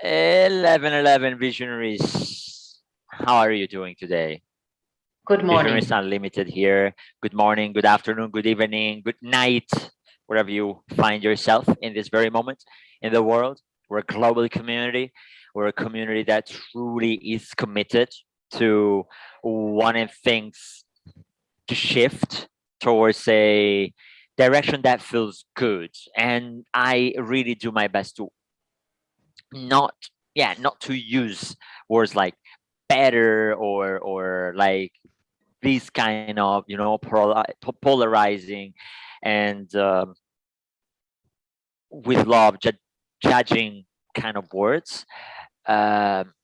11 Visionaries. How are you doing today? Good Visionaries morning. Unlimited here. Good morning, good afternoon, good evening, good night, wherever you find yourself in this very moment in the world. We're a global community. We're a community that truly is committed to wanting things to shift towards a direction that feels good. And I really do my best to not not to use words like better or like these kind of polarizing and with love judging kind of words, um,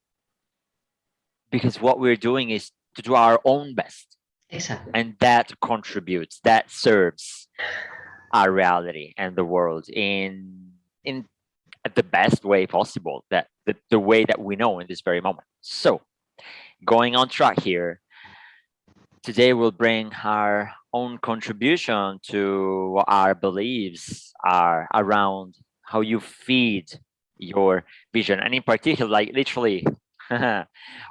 because what we're doing is to do our own best, Exactly. and that contributes, that serves our reality and the world in the best way possible, that the way that we know in this very moment. So going on track here, today we'll bring our own contribution to what our beliefs are around how you feed your vision, and in particular, like literally,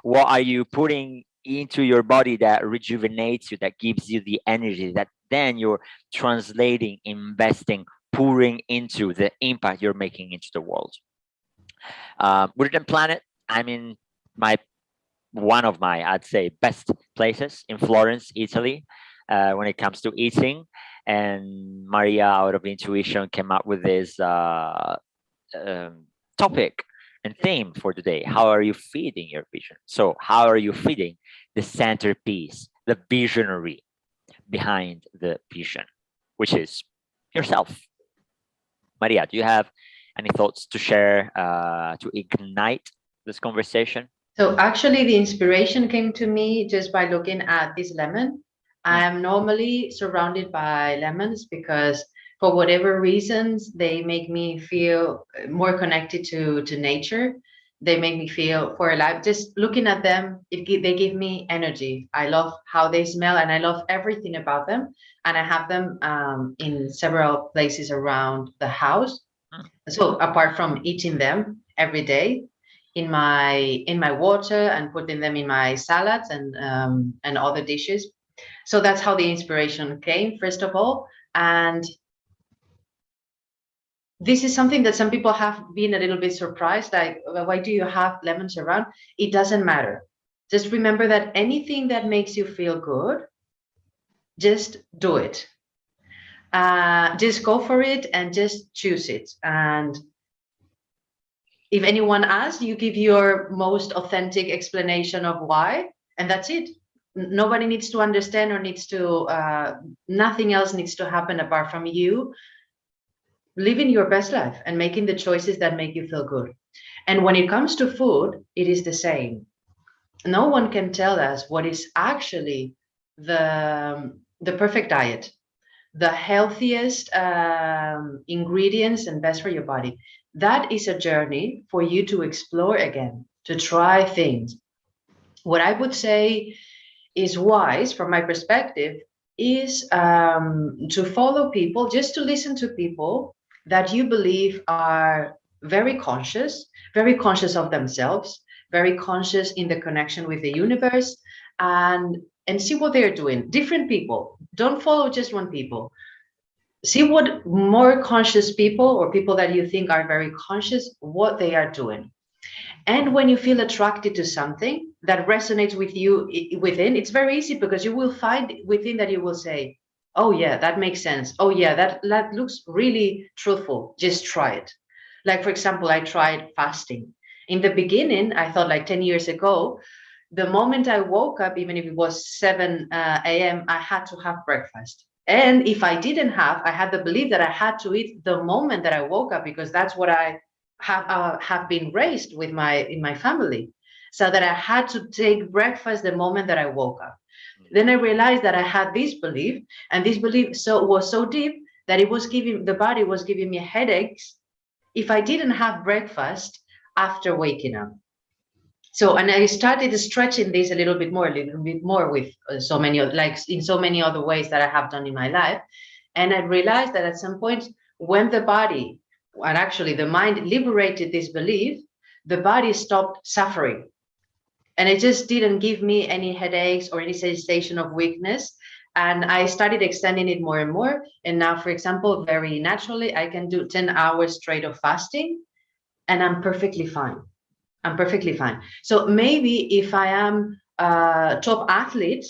what are you putting into your body that rejuvenates you, that gives you the energy that then you're translating, investing, pouring into the impact you're making into the world. We didn't plan it. I mean, my one of my, I'd say, best places in Florence, Italy, when it comes to eating. And Maria, out of intuition, came up with this topic and theme for today. How are you feeding your vision? So, how are you feeding the centerpiece, the visionary behind the vision, which is yourself? Maria, do you have any thoughts to share to ignite this conversation? So actually, the inspiration came to me just by looking at this lemon. Mm. I'm normally surrounded by lemons because, for whatever reasons, they make me feel more connected to nature. They make me feel for alive. Just looking at them, they give me energy. I love how they smell, and I love everything about them. And I have them in several places around the house. Mm. So apart from eating them every day, in my water and putting them in my salads and other dishes. So that's how the inspiration came, first of all. And this is something that some people have been a little bit surprised, like, "Well, why do you have lemons around?" It doesn't matter. Just remember that anything that makes you feel good, just do it. Just go for it and just choose it. And if anyone asks, you give your most authentic explanation of why, and that's it. Nobody needs to understand or needs to, nothing else needs to happen apart from you living your best life and making the choices that make you feel good. And when it comes to food, it is the same. No one can tell us what is actually the perfect diet, the healthiest ingredients and best for your body. That is a journey for you to explore again, to try things. What I would say is wise from my perspective is to follow people, just to listen to people that you believe are very conscious of themselves, very conscious in the connection with the universe, and and see what they're doing. Different people. Don't follow just one people. See what more conscious people or people that you think are very conscious, what they are doing. And when you feel attracted to something that resonates with you within, it's very easy because you will find within that you will say, "Oh yeah, that makes sense. Oh yeah, that looks really truthful. Just try it." Like, for example, I tried fasting. In the beginning, I thought, like 10 years ago, the moment I woke up, even if it was 7 a.m., I had to have breakfast. And if I didn't have, I had the belief that I had to eat the moment that I woke up because that's what I have been raised with my in my family. So that I had to take breakfast the moment that I woke up. Then I realized that I had this belief, and this belief was so deep that it was giving the body was giving me headaches if I didn't have breakfast after waking up. So, and I started stretching this a little bit more with so many, like in so many other ways that I have done in my life. And I realized that at some point, when the body and actually the mind liberated this belief, the body stopped suffering. And it just didn't give me any headaches or any sensation of weakness. And I started extending it more and more. And now, for example, very naturally, I can do 10 hours straight of fasting and I'm perfectly fine. I'm perfectly fine. So maybe if I am a top athlete,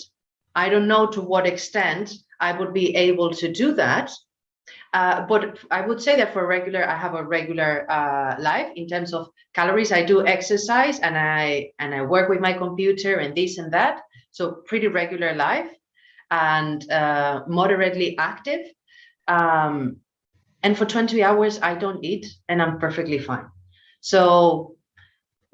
I don't know to what extent I would be able to do that. But I would say that for regular, I have a regular life in terms of calories. I do exercise and I work with my computer and this and that. So pretty regular life and moderately active. Um, and for 20 hours, I don't eat and I'm perfectly fine. So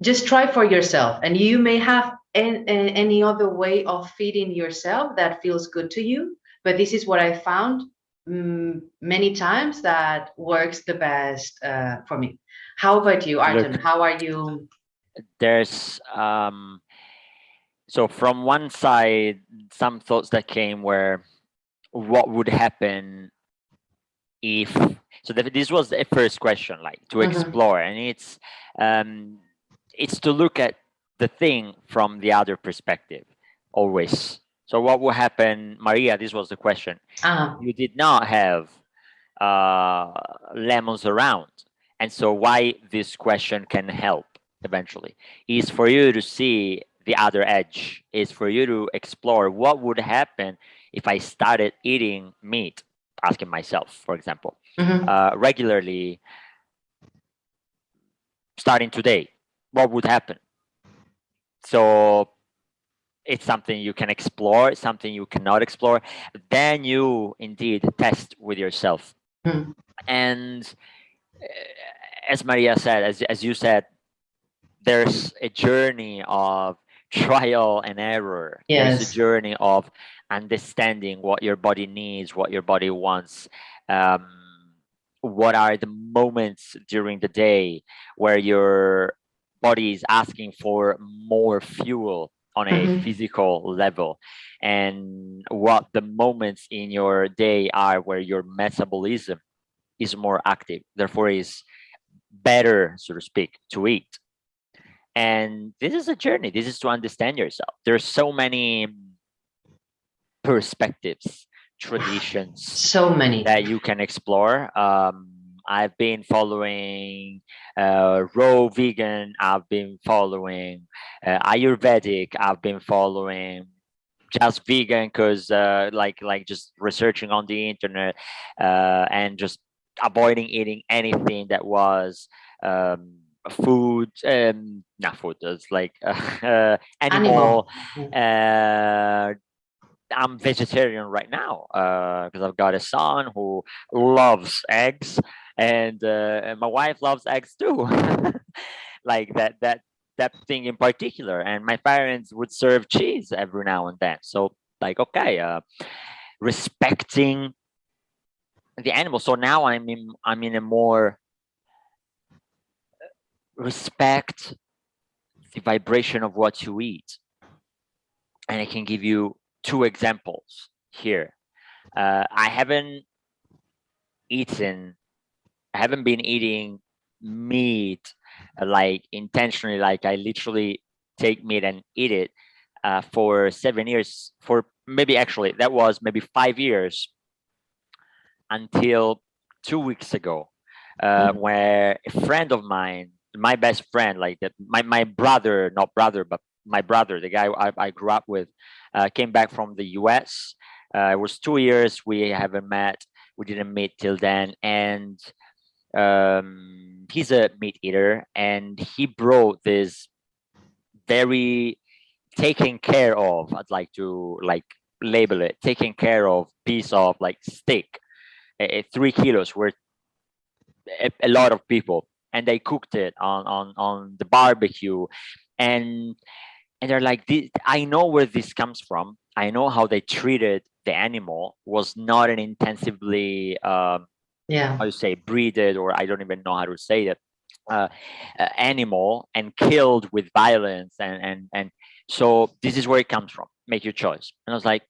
just try for yourself, and you may have any other way of feeding yourself that feels good to you, but this is what I found many times that works the best for me. How about you, Ayrton? Look, How are you? there's so from one side, some thoughts that came were, what would happen if, so this was the first question, like to Mhm, explore, and um it's to look at the thing from the other perspective always. So what will happen, Maria, this was the question. uh, You did not have uh lemons around, and so why this question can help eventually is for you to see the other edge, is for you to explore what would happen if I started eating meat, asking myself, for example, mhm, regularly, starting today, what would happen? So it's something you can explore, something you cannot explore. Then you indeed test with yourself. mhm. And as Maria said, as you said, there's a journey of trial and error. There's a Yes. journey of understanding what your body needs, what your body wants. Um, what are the moments during the day where your body is asking for more fuel on a Mhm. physical level, and what the moments in your day are where your metabolism is more active, therefore is better, so to speak, to eat. And this is a journey, this is to understand yourself. There's so many perspectives, traditions So many. that you can explore. I've been following raw vegan, I've been following Ayurvedic, I've been following just vegan because like just researching on the internet and just avoiding eating anything that was um, food, not food, it's like animal. Animal. Mm. uh, I'm vegetarian right now because I've got a son who loves eggs, and my wife loves eggs too, like that thing in particular. And my parents would serve cheese every now and then. So like, okay, respecting the animal. So now I'm in a more respect the vibration of what you eat, and I can give you two examples here. I haven't eaten I haven't been eating meat like intentionally, like I literally take meat and eat it for 7 years. For maybe actually that was maybe 5 years until 2 weeks ago, Mm. where a friend of mine, my best friend, like that, my brother, not brother, but my brother, the guy I grew up with, came back from the US. It was 2 years. We haven't met. We didn't meet till then, and he's a meat eater, and he brought this very taken care of, I'd like to like label it, taken care of piece of like steak, 3 kilos worth, a lot of people, and they cooked it on the barbecue. And and they're like, I know where this comes from, I know how they treated the animal, was not an intensively Yeah. how to say breeded, or I don't even know how to say it, uh, animal, and killed with violence, and so this is where it comes from. Make your choice. And I was like,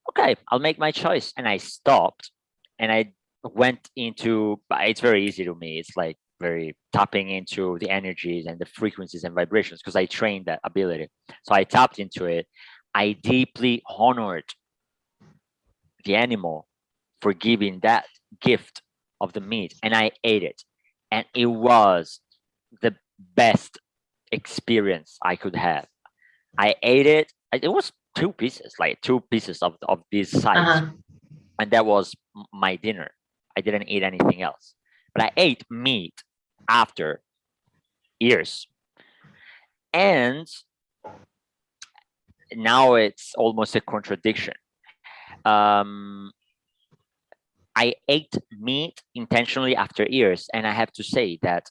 okay, I'll make my choice. And I stopped, and I went into. It's very easy to me. It's like very tapping into the energies and the frequencies and vibrations because I trained that ability. So I tapped into it. I deeply honored the animal for giving that gift of the meat, and I ate it. And it was the best experience I could have. I ate it. It was two pieces, like two pieces of this size. Uh-huh. And that was my dinner. I didn't eat anything else. But I ate meat after years. And now it's almost a contradiction. Um, I ate meat intentionally after years. And I have to say that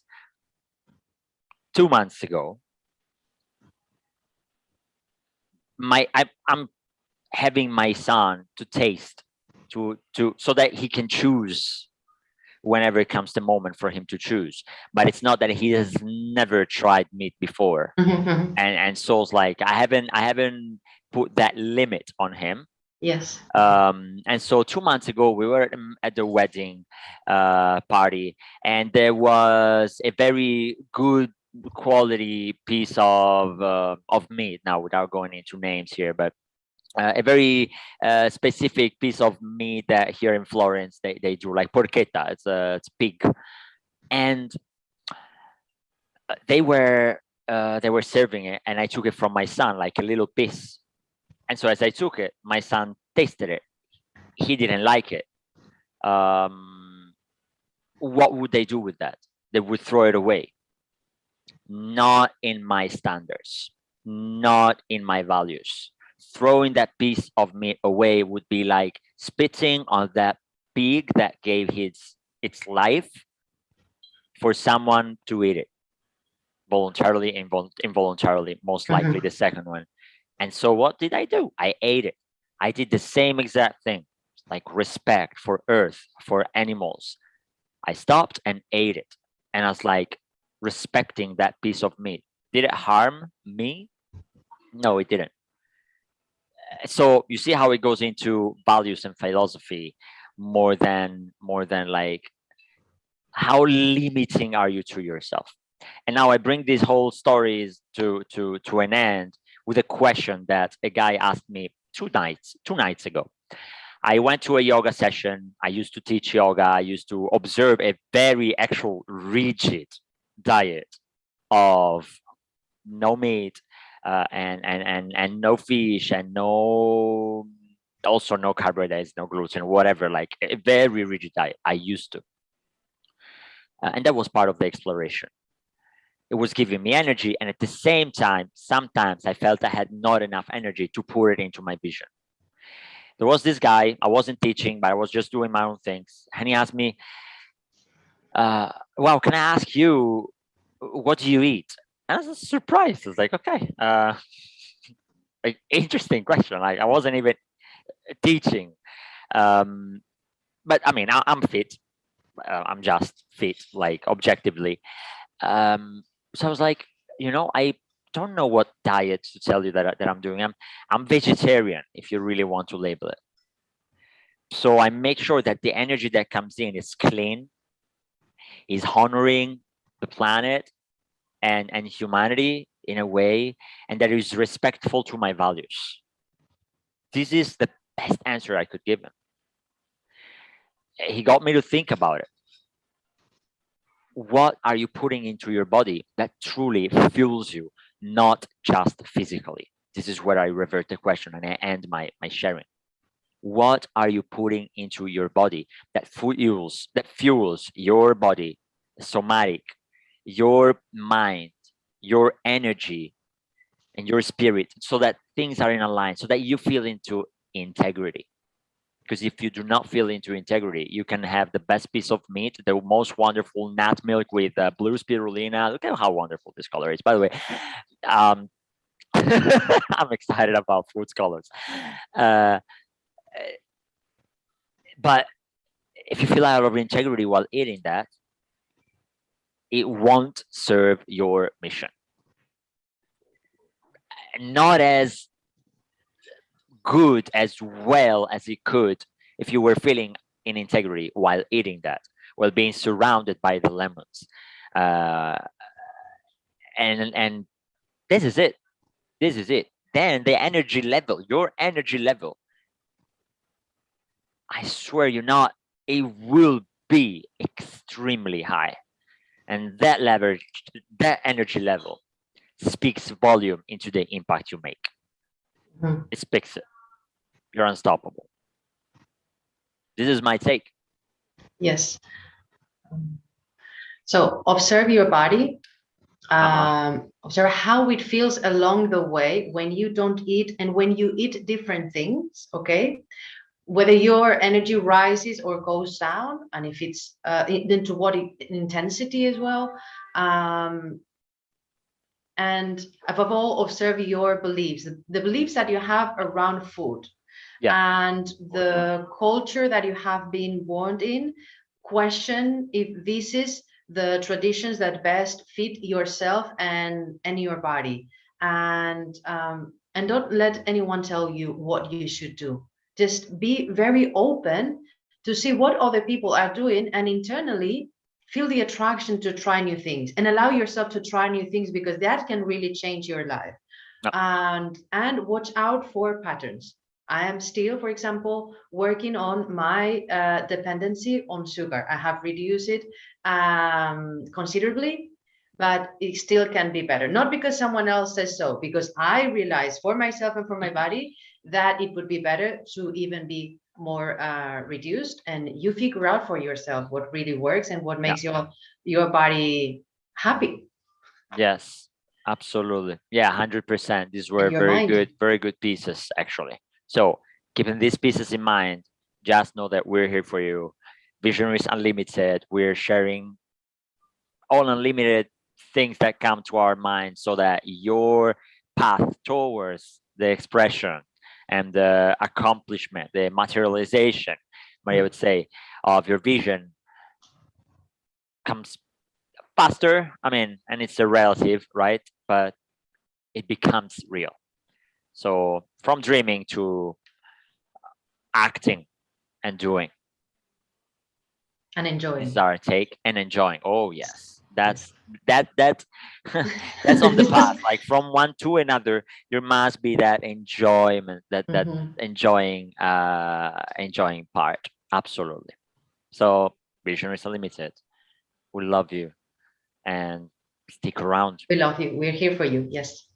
2 months ago, I'm having my son to taste to so that he can choose whenever it comes the moment for him to choose. But it's not that he has never tried meat before. Mhm. And so it's like I haven't put that limit on him. Yes. And so 2 months ago we were at the wedding party, and there was a very good quality piece of meat, now without going into names here, but a very specific piece of meat that here in Florence they do, like porchetta. It's pig, and they were serving it, and I took it from my son, like a little piece. And so as I took it, my son tasted it. He didn't like it. Um, what would they do with that? They would throw it away. Not in my standards, not in my values. Throwing that piece of meat away would be like spitting on that pig that gave its life for someone to eat it voluntarily, involuntarily, most likely Mhm. the second one. And so what did I do? I ate it. I did the same exact thing, like respect for earth, for animals. I stopped and ate it. And I was like, respecting that piece of meat. Did it harm me? No, it didn't. So you see how it goes into values and philosophy more than like how limiting are you to yourself. And now I bring these whole stories to an end with a question that a guy asked me two nights ago. I went to a yoga session. I used to teach yoga. I used to observe a very actual rigid diet of no meat, and no fish, and no, also no carbohydrates, no gluten, whatever, like a very rigid diet. I used to, and that was part of the exploration. It was giving me energy, and at the same time, sometimes I felt I had not enough energy to pour it into my vision. There was this guy. I wasn't teaching, but I was just doing my own things, and he asked me, "Wow, can I ask you, what do you eat?" And I was surprised. I was like, "Okay, like, interesting question. Like, I wasn't even teaching, um, but I mean, I'm fit. I'm just fit, like objectively." So I was like, I don't know what diet to tell you that I'm doing. I'm vegetarian, if you really want to label it. So I make sure that the energy that comes in is clean, is honoring the planet and humanity in a way, and that is respectful to my values. This is the best answer I could give him. He got me to think about it. What are you putting into your body that truly fuels you, not just physically? This is where I revert the question and I end my sharing. What are you putting into your body that fuels your body, somatic, your mind, your energy, and your spirit, so that things are in a line, so that you feel into integrity? Because if you do not feel into integrity, you can have the best piece of meat, the most wonderful nut milk with blue spirulina. Look at how wonderful this color is, by the way. um, I'm excited about food colors. uh, but if you feel out of integrity while eating that, it won't serve your mission. Not as good as well as it could if you were feeling in integrity while eating that, while being surrounded by the lemons. uh, and this is it. This is it. Then the energy level, your energy level, I swear you not, it will be extremely high. And that level, that energy level speaks volume into the impact you make. Mhm. It speaks it. You're unstoppable. This is my take. Yes. So observe your body. Uh-huh. Observe how it feels along the way when you don't eat and when you eat different things. Okay, whether your energy rises or goes down, and if it's into what intensity as well. Um, and above all, observe your beliefs, the beliefs that you have around food Yeah. and the culture that you have been born in. Question if this is the traditions that best fit yourself and your body, and don't let anyone tell you what you should do. Just be very open to see what other people are doing, and internally feel the attraction to try new things and allow yourself to try new things, because that can really change your life. No. And watch out for patterns. I am still, for example, working on my dependency on sugar. I have reduced it considerably, but it still can be better. Not because someone else says so, because I realize for myself and for my body that it would be better to even be more reduced. And you figure out for yourself what really works and what Yeah. makes your body happy, Yes. Absolutely. Yeah. 100%. These and were your mind. very good pieces actually. So keeping these pieces in mind, just know that we're here for you. Visionaries Unlimited. We're sharing all unlimited things that come to our mind so that your path towards the expression and the accomplishment, the materialization, Maria would say, of your vision comes faster. I mean, and it's a relative, right? But it becomes real. So from dreaming to acting and doing. And This is enjoying. our take and enjoying. Oh yes, Yes. that that's on the path. Like from one to another, there must be that enjoyment, that Mhm. enjoying part. Absolutely. So Visionaries Unlimited, we love you and stick around. We love you. We're here for you. Yes.